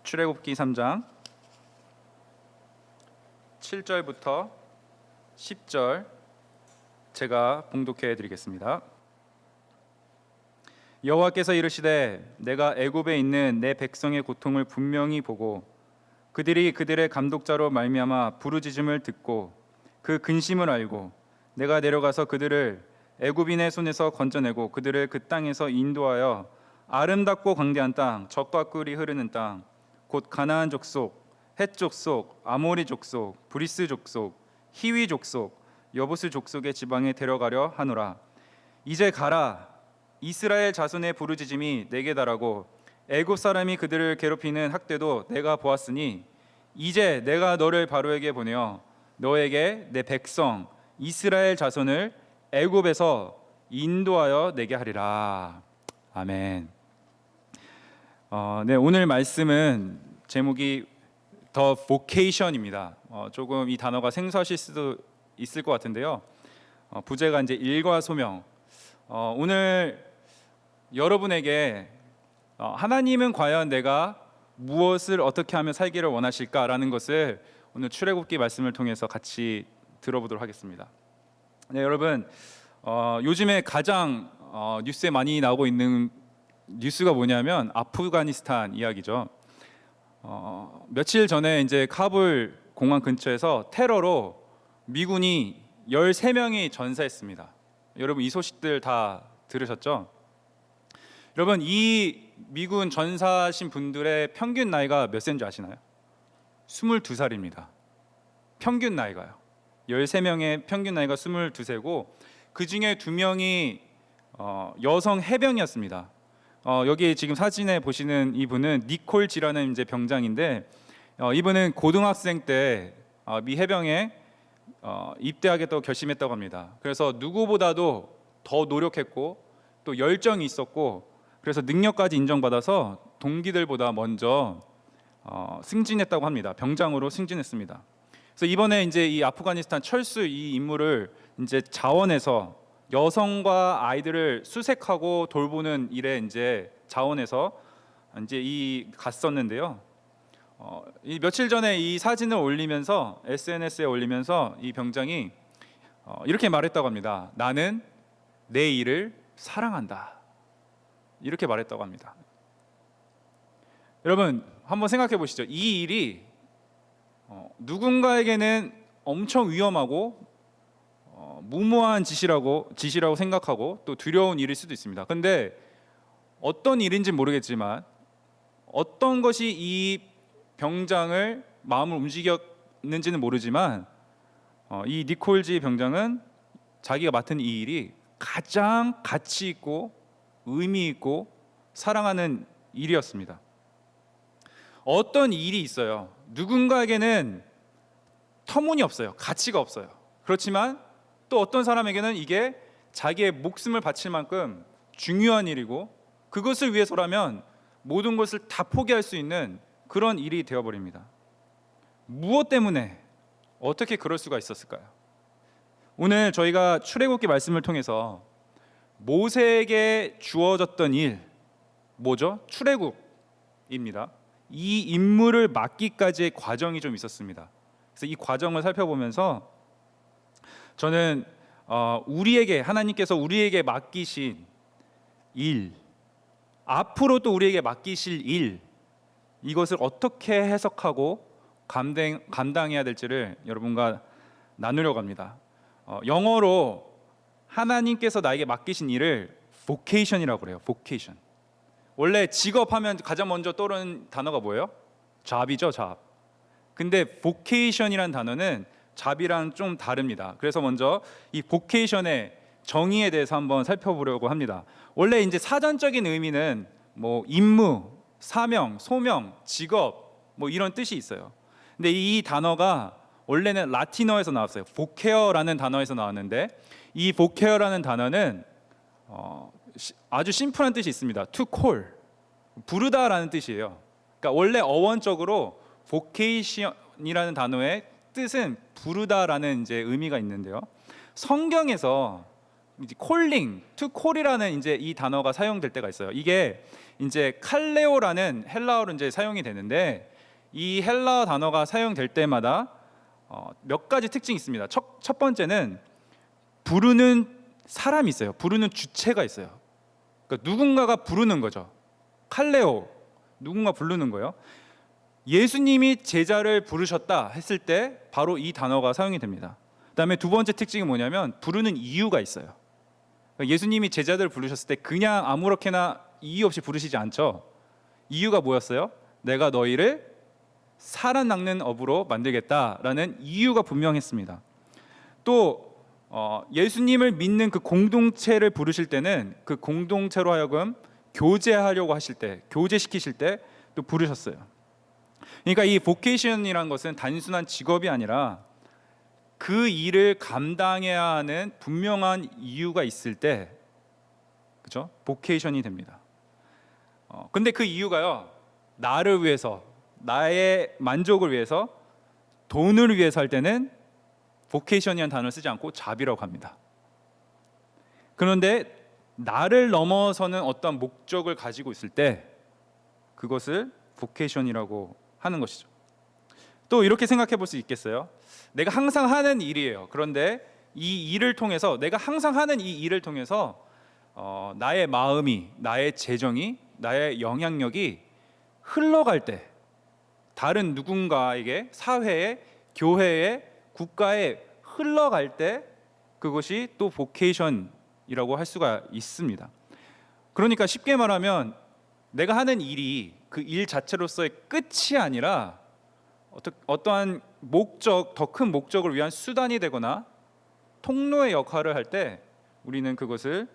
출애굽기 3장 7절부터 10절 제가 봉독해 드리겠습니다. 여호와께서 이르시되 내가 애굽에 있는 내 백성의 고통을 분명히 보고 그들이 그들의 감독자로 말미암아 부르짖음을 듣고 그 근심을 알고 내가 내려가서 그들을 애굽인의 손에서 건져내고 그들을 그 땅에서 인도하여 아름답고 광대한 땅, 젖과 꿀이 흐르는 땅, 곧 가나안 족속, 헷 족속, 아모리 족속, 브리스 족속, 히위 족속, 여부스 족속의 지방에 데려가려 하노라. 이제 가라. 이스라엘 자손의 부르짖음이 내게 달하고 애굽 사람이 그들을 괴롭히는 학대도 내가 보았으니 이제 내가 너를 바로에게 보내어 너에게 내 백성 이스라엘 자손을 애굽에서 인도하여 내게 하리라. 아멘. 오늘 말씀은 제목이 The Vocation입니다. 조금 이 단어가 생소하실 수도 있을 것 같은데요. 부제가 이제 일과 소명. 오늘 여러분에게 하나님은 과연 내가 무엇을 어떻게 하면 살기를 원하실까라는 것을 오늘 출애굽기 말씀을 통해서 같이 들어보도록 하겠습니다. 네, 여러분, 요즘에 가장 뉴스에 많이 나오고 있는 뉴스가 뭐냐면 아프가니스탄 이야기죠. 며칠 전에 이제 카불 공항 근처에서 테러로 미군이 13명이 전사했습니다. 여러분 이 소식들 다 들으셨죠? 여러분 이 미군 전사하신 분들의 평균 나이가 몇 세인 줄 아시나요? 22살입니다. 평균 나이가요. 13명의 평균 나이가 22세고 그 중에 2명이 여성 해병이었습니다. 여기 지금 사진에 보시는 이분은 니콜 지라는 이제 병장인데 이분은 고등학생 때 미 해병에 입대하겠다고 결심했다고 합니다. 그래서 누구보다도 더 노력했고 또 열정이 있었고 그래서 능력까지 인정받아서 동기들보다 먼저 승진했다고 합니다. 병장으로 승진했습니다. 그래서 이번에 이제 이 아프가니스탄 철수 이 임무를 이제 자원에서 여성과 아이들을 수색하고 돌보는 일에 이제 자원에서 이제 갔었는데요. 이 며칠 전에 이 사진을 올리면서 SNS에 올리면서 이 병장이 이렇게 말했다고 합니다. 나는 내 일을 사랑한다. 이렇게 말했다고 합니다. 여러분 한번 생각해 보시죠. 이 일이 누군가에게는 엄청 위험하고 무모한 짓이라고 생각하고 또 두려운 일일 수도 있습니다. 근데 어떤 일인지 모르겠지만 어떤 것이 이 병장을 마음을 움직였는지는 모르지만 이 니콜지 병장은 자기가 맡은 이 일이 가장 가치 있고 의미 있고 사랑하는 일이었습니다. 어떤 일이 있어요. 누군가에게는 터무니없어요. 가치가 없어요. 그렇지만 또 어떤 사람에게는 이게 자기의 목숨을 바칠 만큼 중요한 일이고 그것을 위해서라면 모든 것을 다 포기할 수 있는 그런 일이 되어버립니다. 무엇 때문에 어떻게 그럴 수가 있었을까요? 오늘 저희가 출애굽기 말씀을 통해서 모세에게 주어졌던 일 뭐죠? 출애굽입니다. 이 임무를 맡기까지의 과정이 좀 있었습니다. 그래서 이 과정을 살펴보면서 저는 하나님께서 우리에게 맡기신 일, 앞으로 또 우리에게 맡기실 일, 이것을 어떻게 해석하고 감당해야 될지를 여러분과 나누려고 합니다. 영어로 하나님께서 나에게 맡기신 일을 vocation이라고 그래요. vocation. 원래 직업하면 가장 먼저 떠오르는 단어가 뭐예요? job이죠, job. 근데 vocation이라는 단어는 job이랑 좀 다릅니다. 그래서 먼저 이 vocation의 정의에 대해서 한번 살펴보려고 합니다. 원래 이제 사전적인 의미는 뭐 임무, 사명, 소명, 직업 뭐 이런 뜻이 있어요. 근데 이 단어가 원래는 라틴어에서 나왔어요. voce어라는 단어에서 나왔는데 이 voce어라는 단어는 아주 심플한 뜻이 있습니다. to call, 부르다라는 뜻이에요. 그러니까 원래 어원적으로 vocation이라는 단어의 뜻은 부르다라는 이제 의미가 있는데요. 성경에서 이제 콜링, 투 콜이라는 이제 이 단어가 사용될 때가 있어요. 이게 이제 칼레오라는 헬라어로 이제 사용이 되는데 이 헬라어 단어가 사용될 때마다 몇 가지 특징이 있습니다. 첫 번째는 부르는 사람이 있어요. 부르는 주체가 있어요. 그러니까 누군가가 부르는 거죠. 칼레오, 누군가 부르는 거예요. 예수님이 제자를 부르셨다 했을 때 바로 이 단어가 사용이 됩니다. 그다음에 두 번째 특징이 뭐냐면 부르는 이유가 있어요. 그러니까 예수님이 제자들을 부르셨을 때 그냥 아무렇게나 이유 없이 부르시지 않죠. 이유가 뭐였어요? 내가 너희를 살아남는 업으로 만들겠다라는 이유가 분명했습니다. 또 예수님을 믿는 그 공동체를 부르실 때는 그 공동체로 하여금 교제하려고 하실 때, 교제시키실 때 또 부르셨어요. 그러니까 이 보케이션이라는 것은 단순한 직업이 아니라 그 일을 감당해야 하는 분명한 이유가 있을 때, 그렇죠? 보케이션이 됩니다. 근데 그 이유가요, 나를 위해서, 나의 만족을 위해서, 돈을 위해서 할 때는 보케이션이라는 단어를 쓰지 않고 잡이라고 합니다. 그런데 나를 넘어서는 어떤 목적을 가지고 있을 때 그것을 보케이션이라고 하는 것이죠. 또 이렇게 생각해 볼 수 있겠어요? 내가 항상 하는 일이에요. 그런데 이 일을 통해서, 내가 항상 하는 이 일을 통해서 나의 마음이, 나의 재정이, 나의 영향력이 흘러갈 때, 다른 누군가에게, 사회에, 교회에, 국가에 흘러갈 때 그것이 또 보케이션이라고 할 수가 있습니다. 그러니까 쉽게 말하면 내가 하는 일이 그 일 자체로서의 끝이 아니라 어떠한 목적, 더 큰 목적을 위한 수단이 되거나 통로의 역할을 할 때 우리는 그것을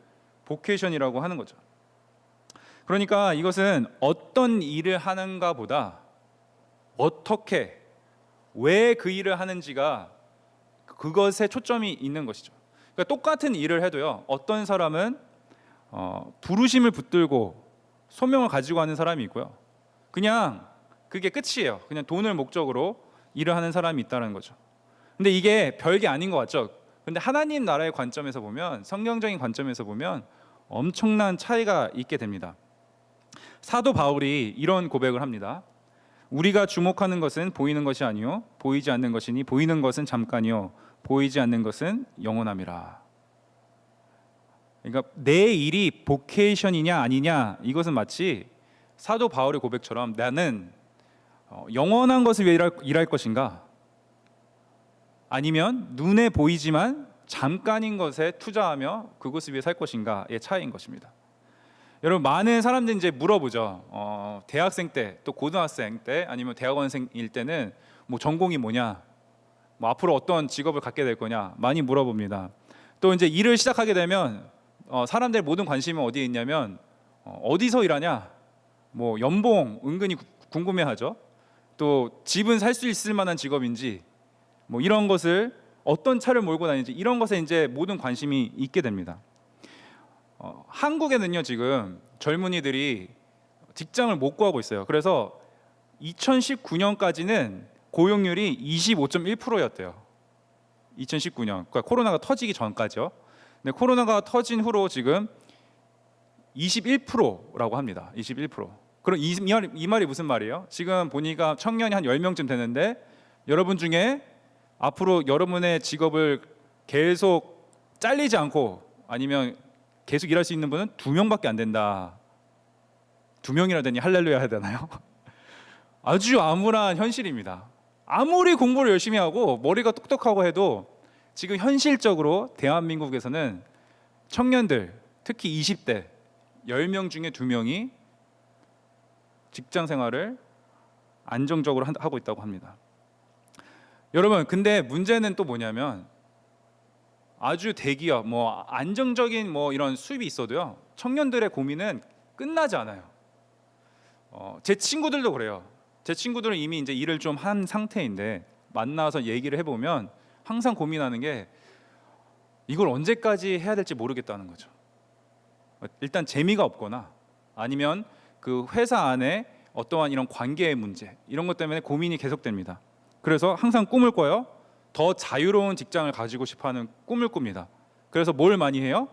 보케이션이라고 하는 거죠. 그러니까 이것은 어떤 일을 하는가 보다 어떻게, 왜 그 일을 하는지가 그것에 초점이 있는 것이죠. 그러니까 똑같은 일을 해도요, 어떤 사람은 부르심을 붙들고 소명을 가지고 하는 사람이 있고요, 그냥 그게 끝이에요. 그냥 돈을 목적으로 일을 하는 사람이 있다는 거죠. 근데 이게 별게 아닌 것 같죠. 근데 하나님 나라의 관점에서 보면, 성경적인 관점에서 보면 엄청난 차이가 있게 됩니다. 사도 바울이 이런 고백을 합니다. 우리가 주목하는 것은 보이는 것이 아니요 보이지 않는 것이니 보이는 것은 잠깐이요 보이지 않는 것은 영원함이라. 그러니까 내 일이 보케이션이냐 아니냐, 이것은 마치 사도 바울의 고백처럼 나는 영원한 것을 위해 일할 것인가, 아니면 눈에 보이지만 잠깐인 것에 투자하며 그것을 위해 살 것인가의 차이인 것입니다. 여러분, 많은 사람들이 이제 물어보죠. 대학생 때, 또 고등학생 때, 아니면 대학원생일 때는 뭐 전공이 뭐냐, 뭐 앞으로 어떤 직업을 갖게 될 거냐 많이 물어봅니다. 또 이제 일을 시작하게 되면 사람들의 모든 관심은 어디에 있냐면 어디서 일하냐, 뭐 연봉 은근히 궁금해하죠. 또 집은 살 수 있을 만한 직업인지, 뭐 이런 것을, 어떤 차를 몰고 다니는지, 이런 것에 이제 모든 관심이 있게 됩니다. 한국에는요, 지금 젊은이들이 직장을 못 구하고 있어요. 그래서 2019년까지는 고용률이 25.1%였대요. 2019년, 그러니까 코로나가 터지기 전까지요. 근데 코로나가 터진 후로 지금 21%라고 합니다. 21%. 그럼 이 말이 무슨 말이에요? 지금 보니까 청년이 한 10명쯤 되는데, 여러분 중에 앞으로 여러분의 직업을 계속 잘리지 않고 아니면 계속 일할 수 있는 분은 2명밖에 안 된다. 2명이라 되니 할렐루야 해야 되나요? 아주 암울한 현실입니다. 아무리 공부를 열심히 하고 머리가 똑똑하고 해도 지금 현실적으로 대한민국에서는 청년들, 특히 20대 10명 중에 2명이 직장 생활을 안정적으로 하고 있다고 합니다. 여러분, 근데 문제는 또 뭐냐면, 아주 대기업, 뭐 안정적인 뭐 이런 수입이 있어도요, 청년들의 고민은 끝나지 않아요. 제 친구들도 그래요. 제 친구들은 이미 이제 일을 좀 한 상태인데 만나서 얘기를 해보면 항상 고민하는 게 이걸 언제까지 해야 될지 모르겠다는 거죠. 일단 재미가 없거나 아니면 그 회사 안에 어떠한 이런 관계의 문제, 이런 것 때문에 고민이 계속됩니다. 그래서 항상 꿈을 꿔요. 더 자유로운 직장을 가지고 싶어하는 꿈을 꿉니다. 그래서 뭘 많이 해요?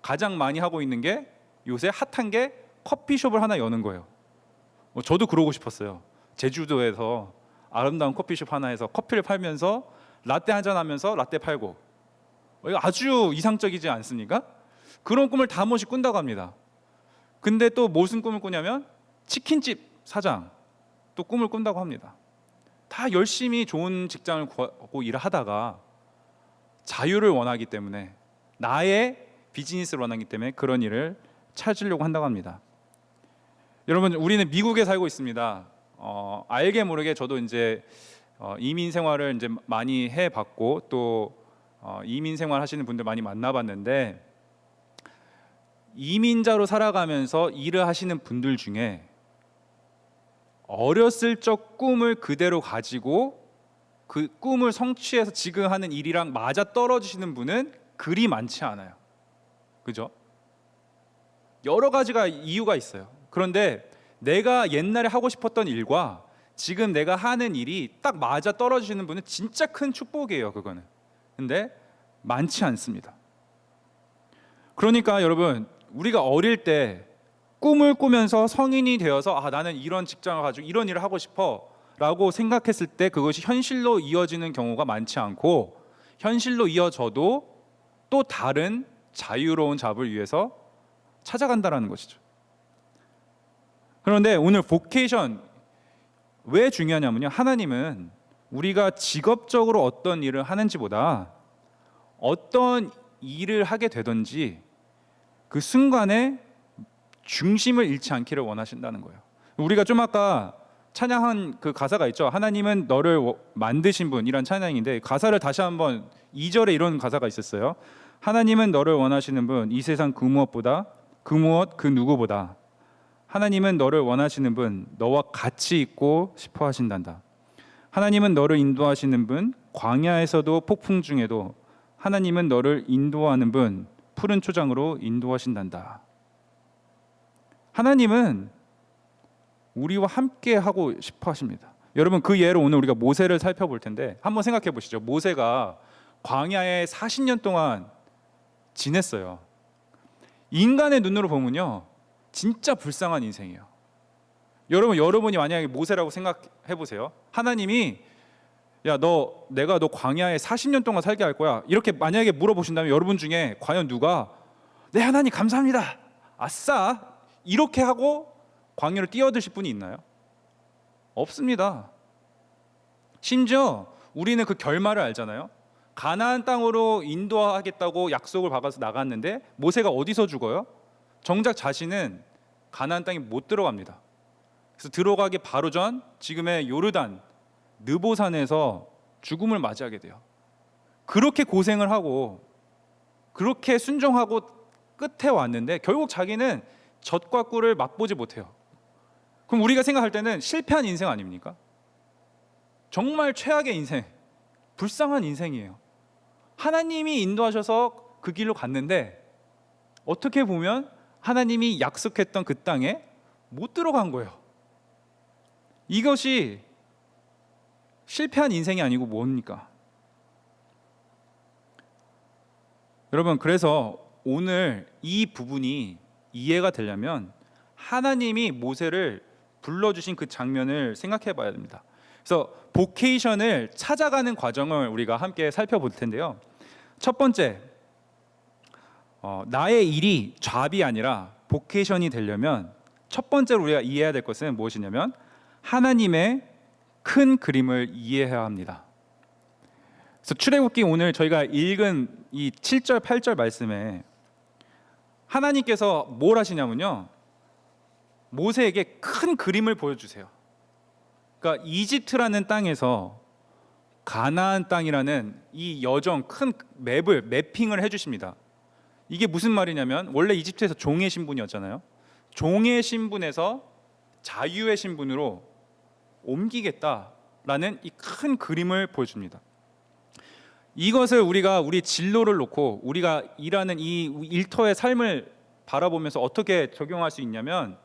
가장 많이 하고 있는 게 요새 핫한 게 커피숍을 하나 여는 거예요. 저도 그러고 싶었어요. 제주도에서 아름다운 커피숍 하나에서 커피를 팔면서 라떼 한잔 하면서 라떼 팔고, 이거 아주 이상적이지 않습니까? 그런 꿈을 다 한 번씩 꾼다고 합니다. 근데 또 무슨 꿈을 꾸냐면 치킨집 사장 또 꿈을 꾼다고 합니다. 다 열심히 좋은 직장을 구하고 일을 하다가 자유를 원하기 때문에, 나의 비즈니스를 원하기 때문에 그런 일을 찾으려고 한다고 합니다. 여러분, 우리는 미국에 살고 있습니다. 알게 모르게 저도 이제 이민 생활을 이제 많이 해봤고, 또 이민 생활 하시는 분들 많이 만나봤는데, 이민자로 살아가면서 일을 하시는 분들 중에 어렸을 적 꿈을 그대로 가지고 그 꿈을 성취해서 지금 하는 일이랑 맞아 떨어지시는 분은 그리 많지 않아요. 그죠? 여러 가지가 이유가 있어요. 그런데 내가 옛날에 하고 싶었던 일과 지금 내가 하는 일이 딱 맞아 떨어지시는 분은 진짜 큰 축복이에요, 그거는. 근데 많지 않습니다. 그러니까 여러분, 우리가 어릴 때 꿈을 꾸면서 성인이 되어서 나는 이런 직장을 가지고 이런 일을 하고 싶어 라고 생각했을 때 그것이 현실로 이어지는 경우가 많지 않고, 현실로 이어져도 또 다른 자유로운 잡을 위해서 찾아간다라는 것이죠. 그런데 오늘 보케이션 왜 중요하냐면요, 하나님은 우리가 직업적으로 어떤 일을 하는지보다 어떤 일을 하게 되든지 그 순간에 중심을 잃지 않기를 원하신다는 거예요. 우리가 좀 아까 찬양한 그 가사가 있죠. 하나님은 너를 만드신 분이란 찬양인데, 가사를 다시 한번 2절에 이런 가사가 있었어요. 하나님은 너를 원하시는 분, 이 세상 그 무엇보다, 그 무엇 그 누구보다. 하나님은 너를 원하시는 분, 너와 같이 있고 싶어 하신단다. 하나님은 너를 인도하시는 분, 광야에서도 폭풍 중에도 하나님은 너를 인도하는 분, 푸른 초장으로 인도하신단다. 하나님은 우리와 함께 하고 싶어 하십니다. 여러분, 그 예로 오늘 우리가 모세를 살펴볼 텐데 한번 생각해 보시죠. 모세가 광야에 40년 동안 지냈어요. 인간의 눈으로 보면요, 진짜 불쌍한 인생이에요. 여러분이 만약에 모세라고 생각해 보세요. 하나님이 내가 너 광야에 40년 동안 살게 할 거야, 이렇게 만약에 물어보신다면 여러분 중에 과연 누가 네 하나님 감사합니다, 아싸, 이렇게 하고 광야를 뛰어드실 분이 있나요? 없습니다. 심지어 우리는 그 결말을 알잖아요. 가나안 땅으로 인도하겠다고 약속을 받아서 나갔는데 모세가 어디서 죽어요? 정작 자신은 가나안 땅에 못 들어갑니다. 그래서 들어가기 바로 전 지금의 요르단 느보산에서 죽음을 맞이하게 돼요. 그렇게 고생을 하고 그렇게 순종하고 끝에 왔는데 결국 자기는 젖과 꿀을 맛보지 못해요. 그럼 우리가 생각할 때는 실패한 인생 아닙니까? 정말 최악의 인생, 불쌍한 인생이에요. 하나님이 인도하셔서 그 길로 갔는데 어떻게 보면 하나님이 약속했던 그 땅에 못 들어간 거예요. 이것이 실패한 인생이 아니고 뭡니까? 여러분, 그래서 오늘 이 부분이 이해가 되려면 하나님이 모세를 불러주신 그 장면을 생각해 봐야 됩니다. 그래서 보케이션을 찾아가는 과정을 우리가 함께 살펴볼 텐데요. 첫 번째, 나의 일이 잡이 아니라 보케이션이 되려면 첫 번째로 우리가 이해해야 될 것은 무엇이냐면 하나님의 큰 그림을 이해해야 합니다. 그래서 출애굽기 오늘 저희가 읽은 이 7절, 8절 말씀에 하나님께서 뭘 하시냐면요, 모세에게 큰 그림을 보여주세요. 그러니까 이집트라는 땅에서 가나안 땅이라는 이 여정 큰 매핑을 해주십니다. 이게 무슨 말이냐면 원래 이집트에서 종의 신분이었잖아요. 종의 신분에서 자유의 신분으로 옮기겠다라는 이 큰 그림을 보여줍니다. 이것을 우리가 우리 진로를 놓고 우리가 일하는 이 일터의 삶을 바라보면서 어떻게 적용할 수 있냐면,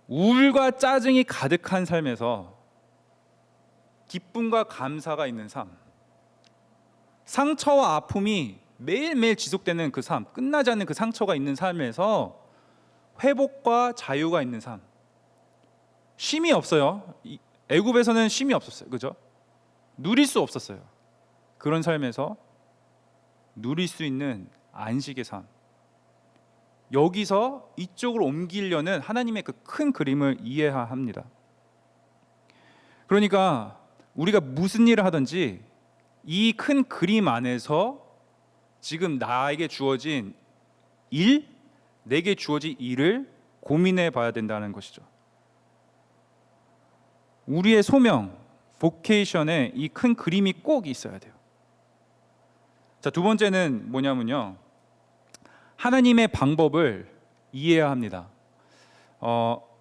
우울과 짜증이 가득한 삶에서 기쁨과 감사가 있는 삶, 상처와 아픔이 매일매일 지속되는 그 삶, 끝나지 않는 그 상처가 있는 삶에서 회복과 자유가 있는 삶. 쉼이 없어요. 애굽에서는 쉼이 없었어요. 그죠? 누릴 수 없었어요. 그런 삶에서 누릴 수 있는 안식의 삶. 여기서 이쪽으로 옮기려는 하나님의 그 큰 그림을 이해해야 합니다. 그러니까 우리가 무슨 일을 하든지 이 큰 그림 안에서 지금 나에게 주어진 일, 내게 주어진 일을 고민해 봐야 된다는 것이죠. 우리의 소명, 보케이션에 이 큰 그림이 꼭 있어야 돼요. 자, 두 번째는 뭐냐면요, 하나님의 방법을 이해해야 합니다.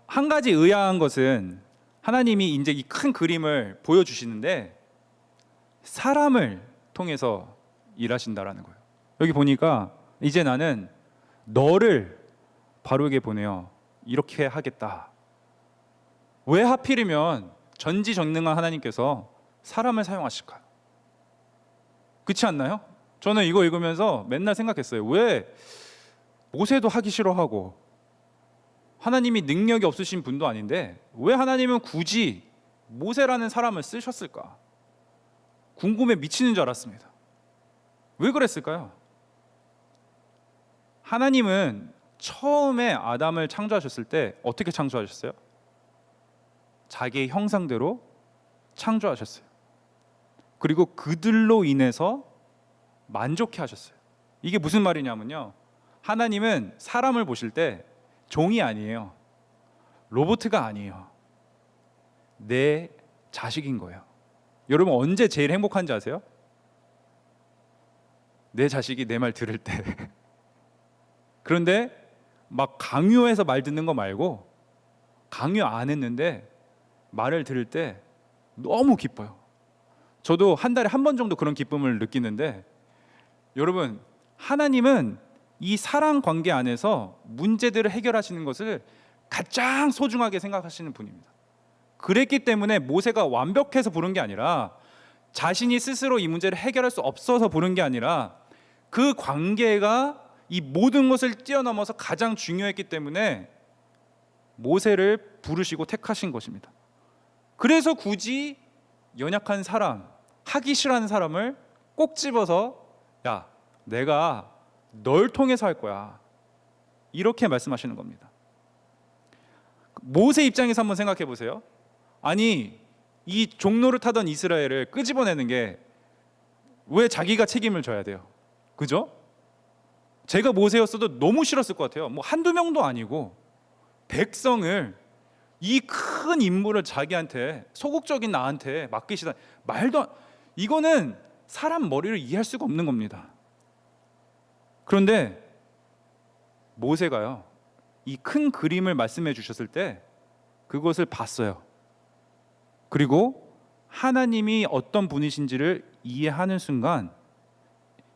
한 가지 의아한 것은 하나님이 이제 이 큰 그림을 보여주시는데 사람을 통해서 일하신다라는 거예요. 여기 보니까 이제 나는 너를 바로에게 보내어 이렇게 하겠다. 왜 하필이면 전지전능한 하나님께서 사람을 사용하실까요? 그렇지 않나요? 저는 이거 읽으면서 맨날 생각했어요. 왜 모세도 하기 싫어하고 하나님이 능력이 없으신 분도 아닌데 왜 하나님은 굳이 모세라는 사람을 쓰셨을까? 궁금해 미치는 줄 알았습니다. 왜 그랬을까요? 하나님은 처음에 아담을 창조하셨을 때 어떻게 창조하셨어요? 자기의 형상대로 창조하셨어요. 그리고 그들로 인해서 만족해 하셨어요. 이게 무슨 말이냐면요, 하나님은 사람을 보실 때 종이 아니에요. 로봇가 아니에요. 내 자식인 거예요. 여러분 언제 제일 행복한지 아세요? 내 자식이 내 말 들을 때. 그런데 막 강요해서 말 듣는 거 말고 강요 안 했는데 말을 들을 때 너무 기뻐요. 저도 한 달에 한 번 정도 그런 기쁨을 느끼는데, 여러분 하나님은 이 사랑 관계 안에서 문제들을 해결하시는 것을 가장 소중하게 생각하시는 분입니다. 그랬기 때문에 모세가 완벽해서 부른 게 아니라 자신이 스스로 이 문제를 해결할 수 없어서 부른 게 아니라 그 관계가 이 모든 것을 뛰어넘어서 가장 중요했기 때문에 모세를 부르시고 택하신 것입니다. 그래서 굳이 연약한 사람, 하기 싫어하는 사람을 꼭 집어서 야, 내가 널 통해서 할 거야, 이렇게 말씀하시는 겁니다. 모세 입장에서 한번 생각해 보세요. 아니, 이 종로를 타던 이스라엘을 끄집어내는 게 왜 자기가 책임을 져야 돼요? 그죠? 제가 모세였어도 너무 싫었을 것 같아요. 뭐 한두 명도 아니고 백성을, 이 큰 임무를 자기한테, 소극적인 나한테 맡기시다. 말도 안, 이거는 사람 머리를 이해할 수가 없는 겁니다. 그런데 모세가요, 이 큰 그림을 말씀해 주셨을 때 그것을 봤어요. 그리고 하나님이 어떤 분이신지를 이해하는 순간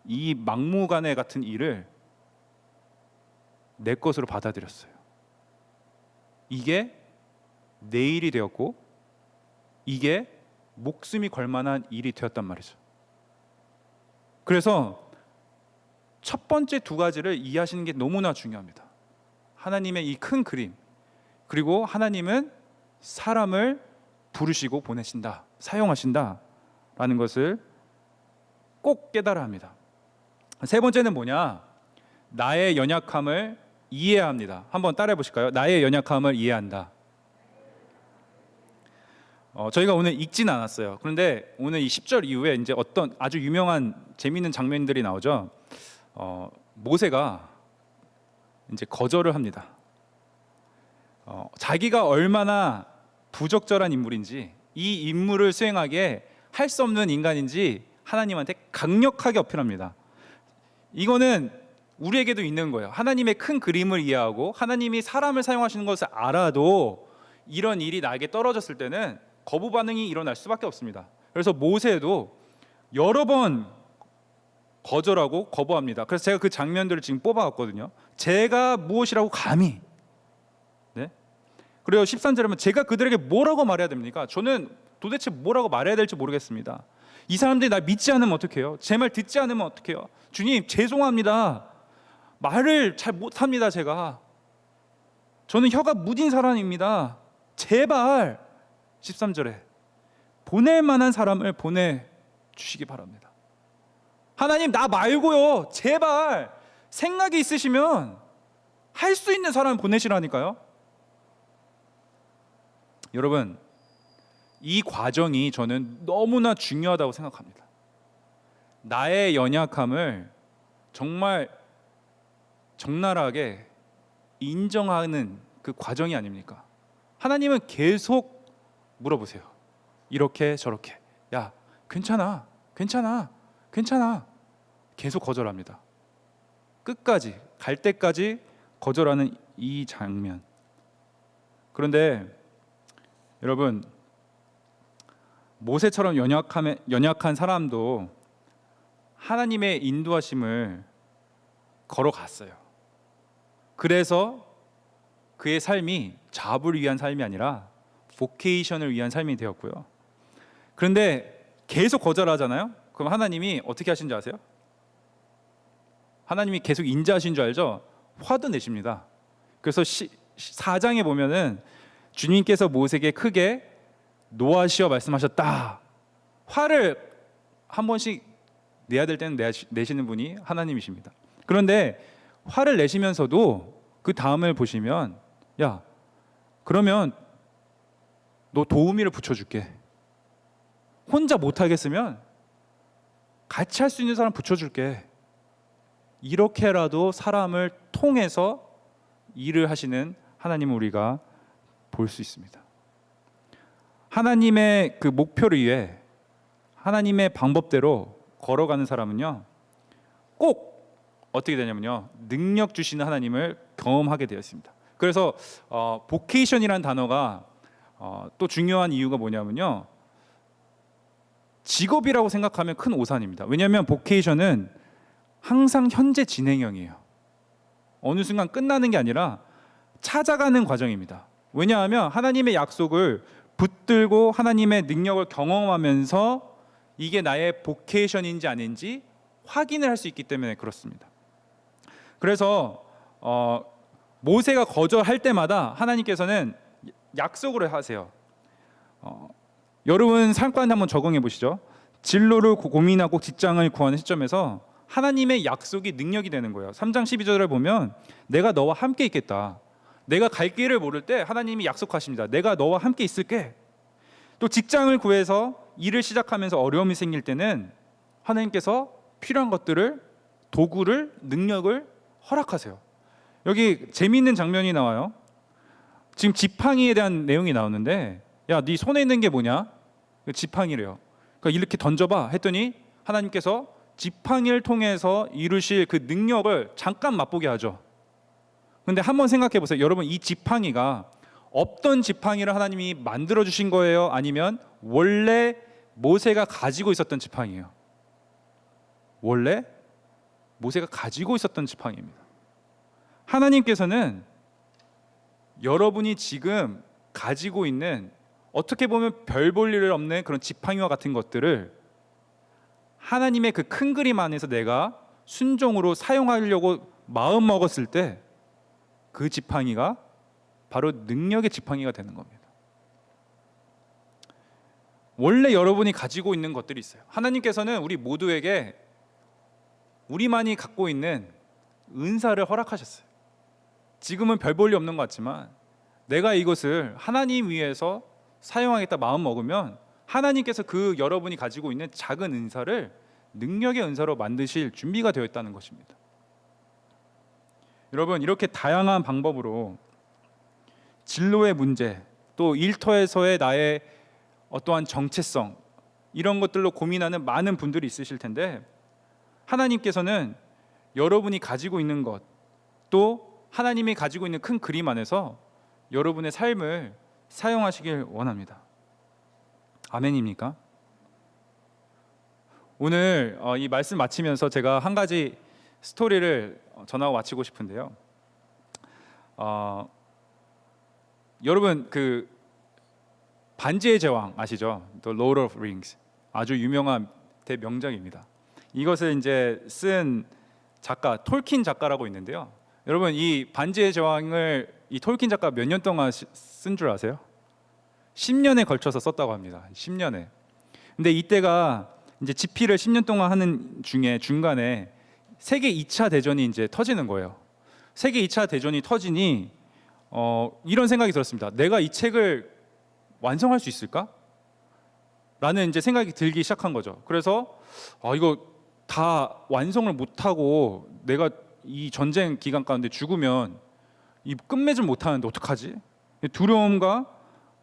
이 막무가내 같은 일을 내 것으로 받아들였어요. 이게 내 일이 되었고 이게 목숨이 걸 만한 일이 되었단 말이죠. 그래서 첫 번째 두 가지를 이해하시는 게 너무나 중요합니다. 하나님의 이 큰 그림, 그리고 하나님은 사람을 부르시고 보내신다, 사용하신다라는 것을 꼭 깨달아야 합니다. 세 번째는 뭐냐? 나의 연약함을 이해해야 합니다. 한번 따라해 보실까요? 나의 연약함을 이해한다. 저희가 오늘 읽지는 않았어요. 그런데 오늘 이 10절 이후에 이제 어떤 아주 유명한 재미있는 장면들이 나오죠. 모세가 이제 거절을 합니다. 자기가 얼마나 부적절한 인물인지, 이 임무를 수행하게 할 수 없는 인간인지 하나님한테 강력하게 어필합니다. 이거는 우리에게도 있는 거예요. 하나님의 큰 그림을 이해하고 하나님이 사람을 사용하시는 것을 알아도 이런 일이 나에게 떨어졌을 때는 거부 반응이 일어날 수밖에 없습니다. 그래서 모세도 여러 번 거절하고 거부합니다. 그래서 제가 그 장면들을 지금 뽑아왔거든요. 제가 무엇이라고 감히, 네? 그리고 13절에 보면 제가 그들에게 뭐라고 말해야 됩니까? 저는 도대체 뭐라고 말해야 될지 모르겠습니다. 이 사람들이 날 믿지 않으면 어떡해요? 제 말 듣지 않으면 어떡해요? 주님, 죄송합니다. 말을 잘 못합니다. 저는 혀가 무딘 사람입니다. 제발 13절에 보낼 만한 사람을 보내주시기 바랍니다. 하나님, 나 말고요, 제발 생각이 있으시면 할 수 있는 사람을 보내시라니까요. 여러분, 이 과정이 저는 너무나 중요하다고 생각합니다. 나의 연약함을 정말 적나라하게 인정하는 그 과정이 아닙니까? 하나님은 계속 물어보세요. 이렇게 저렇게. 야, 괜찮아. 계속 거절합니다. 끝까지, 갈 때까지 거절하는 이 장면. 그런데 여러분, 모세처럼 연약한 사람도 하나님의 인도하심을 걸어갔어요. 그래서 그의 삶이 잡을 위한 삶이 아니라 보케이션을 위한 삶이 되었고요. 그런데 계속 거절하잖아요. 그럼 하나님이 어떻게 하신 줄 아세요? 하나님이 계속 인자하신 줄 알죠? 화도 내십니다. 그래서 4장에 보면은 주님께서 모세에게 크게 노하시어 말씀하셨다. 화를 한 번씩 내야 될 때는 내시는 분이 하나님이십니다. 그런데 화를 내시면서도 그 다음을 보시면, 야, 그러면 너 도우미를 붙여줄게. 혼자 못하겠으면 같이 할 수 있는 사람 붙여줄게. 이렇게라도 사람을 통해서 일을 하시는 하나님을 우리가 볼 수 있습니다. 하나님의 그 목표를 위해 하나님의 방법대로 걸어가는 사람은요, 꼭 어떻게 되냐면요, 능력 주시는 하나님을 경험하게 되어 있습니다. 그래서 보케이션이라는 단어가 또 중요한 이유가 뭐냐면요, 직업이라고 생각하면 큰 오산입니다. 왜냐하면 보케이션은 항상 현재 진행형이에요. 어느 순간 끝나는 게 아니라 찾아가는 과정입니다. 왜냐하면 하나님의 약속을 붙들고 하나님의 능력을 경험하면서 이게 나의 보케이션인지 아닌지 확인을 할 수 있기 때문에 그렇습니다. 그래서 모세가 거절할 때마다 하나님께서는 약속을 하세요. 여러분 삶가운데 한번 적응해 보시죠. 진로를 고민하고 직장을 구하는 시점에서 하나님의 약속이 능력이 되는 거예요. 3장 12절을 보면 내가 너와 함께 있겠다. 내가 갈 길을 모를 때 하나님이 약속하십니다. 내가 너와 함께 있을게. 또 직장을 구해서 일을 시작하면서 어려움이 생길 때는 하나님께서 필요한 것들을, 도구를, 능력을 허락하세요. 여기 재미있는 장면이 나와요. 지금 지팡이에 대한 내용이 나오는데, 야, 네 손에 있는 게 뭐냐? 지팡이래요. 그러니까 이렇게 던져봐 했더니 하나님께서 지팡이를 통해서 이루실 그 능력을 잠깐 맛보게 하죠. 근데 한번 생각해 보세요. 여러분, 이 지팡이가 없던 지팡이를 하나님이 만들어 주신 거예요? 아니면 원래 모세가 가지고 있었던 지팡이에요? 원래 모세가 가지고 있었던 지팡이입니다. 하나님께서는 여러분이 지금 가지고 있는, 어떻게 보면 별 볼 일 없는 그런 지팡이와 같은 것들을 하나님의 그 큰 그림 안에서 내가 순종으로 사용하려고 마음 먹었을 때 그 지팡이가 바로 능력의 지팡이가 되는 겁니다. 원래 여러분이 가지고 있는 것들이 있어요. 하나님께서는 우리 모두에게 우리만이 갖고 있는 은사를 허락하셨어요. 지금은 별 볼 일 없는 것 같지만 내가 이것을 하나님 위해서 사용하겠다 마음 먹으면 하나님께서 그 여러분이 가지고 있는 작은 은사를 능력의 은사로 만드실 준비가 되어 있다는 것입니다. 여러분, 이렇게 다양한 방법으로 진로의 문제, 또 일터에서의 나의 어떠한 정체성, 이런 것들로 고민하는 많은 분들이 있으실 텐데, 하나님께서는 여러분이 가지고 있는 것, 또 하나님이 가지고 있는 큰 그림 안에서 여러분의 삶을 사용하시길 원합니다. 아멘입니까? 오늘 이 말씀 마치면서 제가 한 가지 스토리를 전하고 마치고 싶은데요. 여러분, 그 반지의 제왕 아시죠? The Lord of Rings. 아주 유명한 대명작입니다. 이것을 이제 쓴 작가 톨킨 작가라고 있는데요. 여러분 이 반지의 제왕을 이 톨킨 작가 몇 년 동안 쓴 줄 아세요? 10년에 걸쳐서 썼다고 합니다. 10년에. 근데 이때가 이제 집필을 10년 동안 하는 중에 중간에 세계 2차 대전이 이제 터지는 거예요. 세계 2차 대전이 터지니 이런 생각이 들었습니다. 내가 이 책을 완성할 수 있을까? 라는 이제 생각이 들기 시작한 거죠. 그래서 이거 다 완성을 못하고 내가 이 전쟁 기간 가운데 죽으면 이 끝맺을 못하는데 어떡하지? 두려움과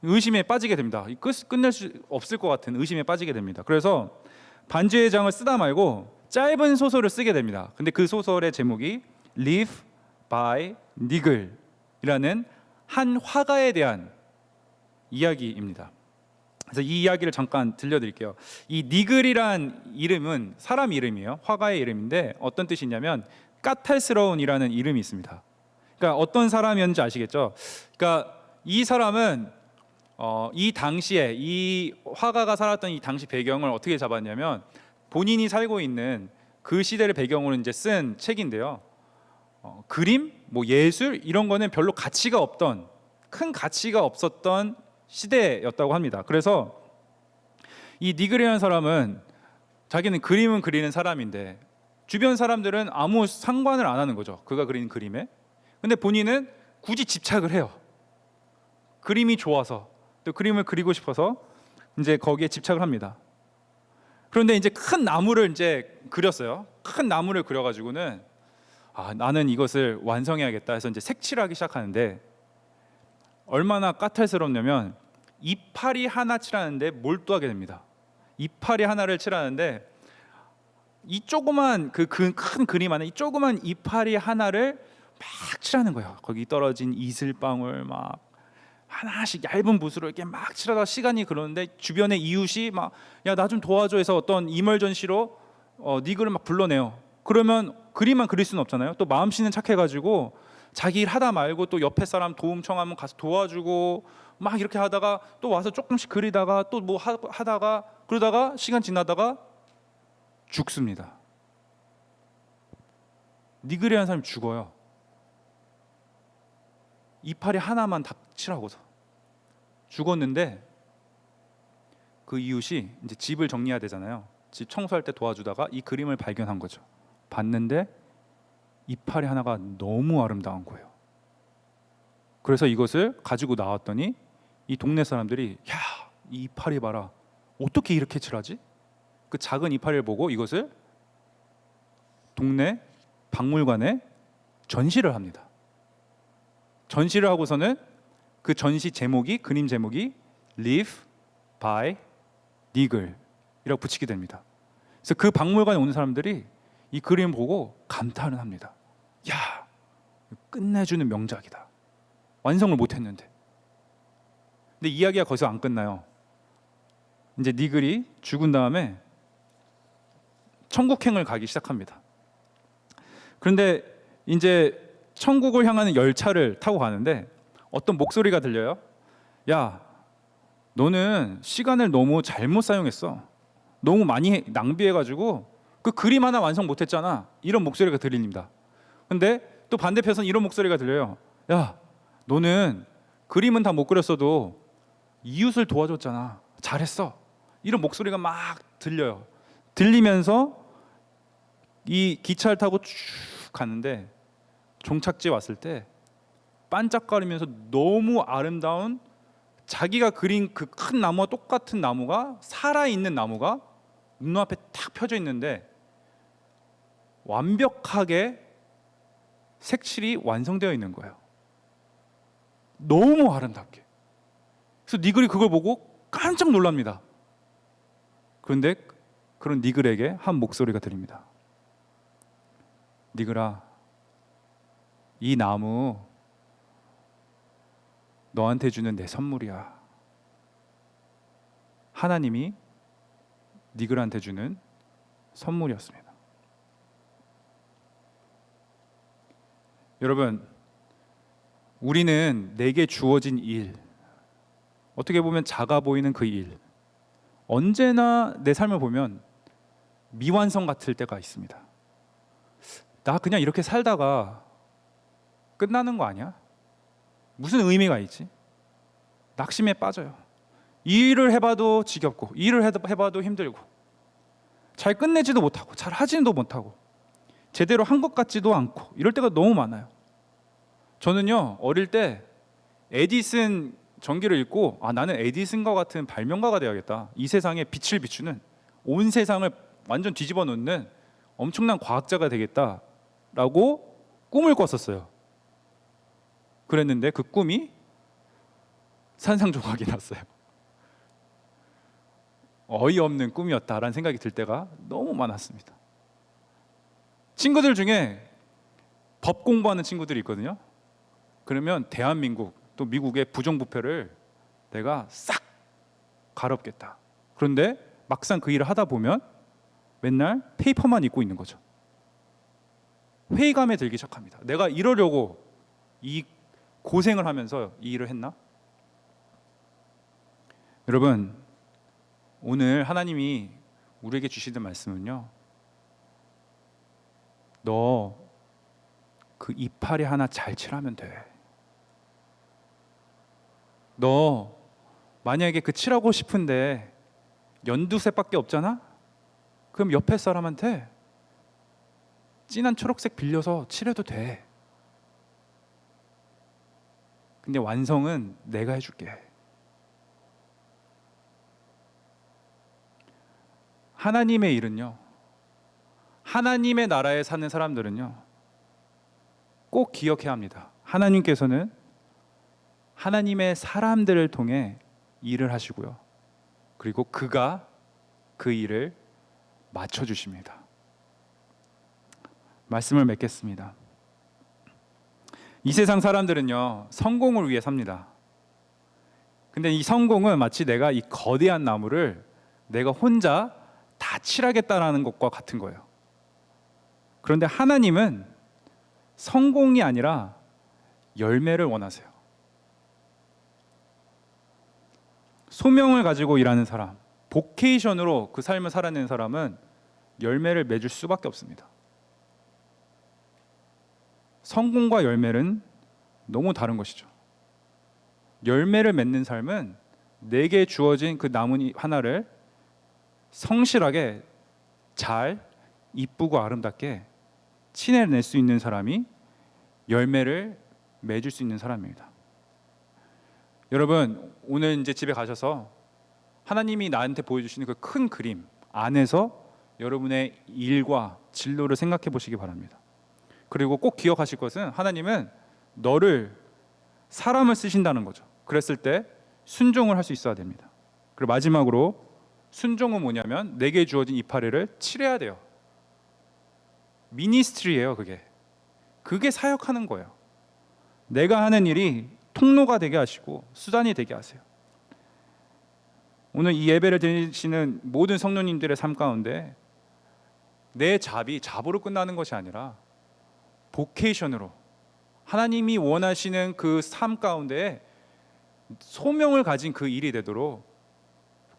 의심에 빠지게 됩니다. 끝낼 수 없을 것 같은 의심에 빠지게 됩니다. 그래서 반지의 장을 쓰다 말고 짧은 소설을 쓰게 됩니다. 근데 그 소설의 제목이 Live by Nigel이라는 한 화가에 대한 이야기입니다. 그래서 이 이야기를 잠깐 들려드릴게요. 이 니글이란 이름은 사람 이름이에요. 화가의 이름인데 어떤 뜻이냐면 까탈스러운이라는 이름이 있습니다. 그러니까 어떤 사람이었는지 아시겠죠? 그러니까 이 사람은 이 당시에 이 화가가 살았던 이 당시 배경을 어떻게 잡았냐면 본인이 살고 있는 그 시대를 배경으로 이제 쓴 책인데요. 그림, 뭐 예술 이런 거는 별로 가치가 없던 큰 가치가 없었던 시대였다고 합니다. 그래서 이 니글이라는 사람은 자기는 그림은 그리는 사람인데 주변 사람들은 아무 상관을 안 하는 거죠. 그가 그린 그림에. 근데 본인은 굳이 집착을 해요. 그림이 좋아서 또 그림을 그리고 싶어서 이제 거기에 집착을 합니다. 그런데 이제 큰 나무를 이제 그렸어요. 큰 나무를 그려가지고는 나는 이것을 완성해야겠다 해서 이제 색칠하기 시작하는데 얼마나 까탈스럽냐면 이파리 하나 칠하는데 몰두하게 됩니다. 이파리 하나를 칠하는데 이 조그만 그 큰 그림 안에 이 조그만 이파리 하나를 막 칠하는 거예요. 거기 떨어진 이슬방울 막 하나씩 얇은 붓으로 이렇게 막 칠하다가 시간이 그러는데 주변에 이웃이 막 야 나 좀 도와줘 해서 어떤 이멀전시로 니글을 막 불러내요. 그러면 그림만 그릴 수는 없잖아요. 또 마음씨는 착해가지고 자기 일 하다 말고 또 옆에 사람 도움 청하면 가서 도와주고 막 이렇게 하다가 또 와서 조금씩 그리다가 또 뭐 하다가 그러다가 시간 지나다가 죽습니다. 니글이라는 사람이 죽어요. 이파리 하나만 다 칠하고서 죽었는데 그 이웃이 이제 집을 정리해야 되잖아요. 집 청소할 때 도와주다가 이 그림을 발견한 거죠. 봤는데 이파리 하나가 너무 아름다운 거예요. 그래서 이것을 가지고 나왔더니 이 동네 사람들이 야, 이 이파리 봐라. 어떻게 이렇게 칠하지? 그 작은 이파리를 보고 이것을 동네 박물관에 전시를 합니다. 전시를 하고서는 그 전시 제목이 그림 제목이 Live by Nigel이라고 붙이게 됩니다. 그래서 그 박물관에 오는 사람들이 이 그림 보고 감탄을 합니다. 야, 끝내주는 명작이다. 완성을 못했는데. 근데 이야기가 거기서 안 끝나요. 이제 니글이 죽은 다음에 천국행을 가기 시작합니다. 그런데 이제 천국을 향하는 열차를 타고 가는데 어떤 목소리가 들려요. 야, 너는 시간을 너무 잘못 사용했어. 너무 많이 낭비해가지고 그 그림 하나 완성 못했잖아. 이런 목소리가 들립니다. 근데 또 반대편에서는 이런 목소리가 들려요. 야, 너는 그림은 다 못 그렸어도 이웃을 도와줬잖아. 잘했어. 이런 목소리가 막 들려요. 들리면서 이 기차를 타고 쭉 가는데 종착지에 왔을 때 반짝거리면서 너무 아름다운 자기가 그린 그 큰 나무와 똑같은 나무가 살아있는 나무가 눈앞에 탁 펴져 있는데 완벽하게 색칠이 완성되어 있는 거예요. 너무 아름답게. 그래서 니글이 그걸 보고 깜짝 놀랍니다. 그런데 그런 니글에게 한 목소리가 들립니다. 니글아, 이 나무 너한테 주는 내 선물이야. 하나님이 니글한테 주는 선물이었습니다. 여러분, 우리는 내게 주어진 일, 어떻게 보면 작아 보이는 그 일, 언제나 내 삶을 보면 미완성 같을 때가 있습니다. 나 그냥 이렇게 살다가 끝나는 거 아니야? 무슨 의미가 있지? 낙심에 빠져요. 이 일을 해봐도 지겹고, 이 일을 해봐도 힘들고, 잘 끝내지도 못하고, 잘 하지도 못하고, 제대로 한 것 같지도 않고, 이럴 때가 너무 많아요. 저는요, 어릴 때 에디슨 전기를 읽고, 나는 에디슨과 같은 발명가가 되어야겠다. 이 세상에 빛을 비추는, 온 세상을 완전 뒤집어 놓는 엄청난 과학자가 되겠다라고 꿈을 꿨었어요. 그랬는데 그 꿈이 산상조각이 났어요. 어이없는 꿈이었다라는 생각이 들 때가 너무 많았습니다. 친구들 중에 법 공부하는 친구들이 있거든요. 그러면 대한민국 또 미국의 부정부패를 내가 싹 갈아엎겠다. 그런데 막상 그 일을 하다 보면 맨날 페이퍼만 읽고 있는 거죠. 회의감에 들기 시작합니다. 내가 이러려고 이 고생을 하면서 이 일을 했나? 여러분, 오늘 하나님이 우리에게 주시는 말씀은요, 너 그 이파리 하나 잘 칠하면 돼. 너 만약에 그 칠하고 싶은데 연두색밖에 없잖아? 그럼 옆에 사람한테 진한 초록색 빌려서 칠해도 돼. 근데 완성은 내가 해줄게. 하나님의 일은요, 하나님의 나라에 사는 사람들은요, 꼭 기억해야 합니다. 하나님께서는 하나님의 사람들을 통해 일을 하시고요, 그리고 그가 그 일을 맞춰주십니다. 말씀을 맺겠습니다. 이 세상 사람들은요, 성공을 위해 삽니다. 근데 이 성공은 마치 내가 이 거대한 나무를 내가 혼자 다 칠하겠다라는 것과 같은 거예요. 그런데 하나님은 성공이 아니라 열매를 원하세요. 소명을 가지고 일하는 사람, 보케이션으로 그 삶을 살아내는 사람은 열매를 맺을 수밖에 없습니다. 성공과 열매는 너무 다른 것이죠. 열매를 맺는 삶은 내게 주어진 그 나무 하나를 성실하게 잘 이쁘고 아름답게 칠해낼 수 있는 사람이 열매를 맺을 수 있는 사람입니다. 여러분, 오늘 이제 집에 가셔서 하나님이 나한테 보여주시는 그 큰 그림 안에서 여러분의 일과 진로를 생각해 보시기 바랍니다. 그리고 꼭 기억하실 것은 하나님은 너를 사람을 쓰신다는 거죠. 그랬을 때 순종을 할 수 있어야 됩니다. 그리고 마지막으로 순종은 뭐냐면 내게 주어진 이파리를 칠해야 돼요. 미니스트리예요. 그게 사역하는 거예요. 내가 하는 일이 통로가 되게 하시고 수단이 되게 하세요. 오늘 이 예배를 드리시는 모든 성도님들의 삶 가운데 내 잡으로 끝나는 것이 아니라 보케이션으로 하나님이 원하시는 그 삶 가운데 소명을 가진 그 일이 되도록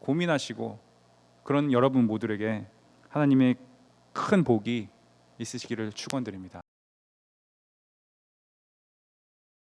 고민하시고, 그런 여러분 모두에게 하나님의 큰 복이 있으시기를 축원드립니다.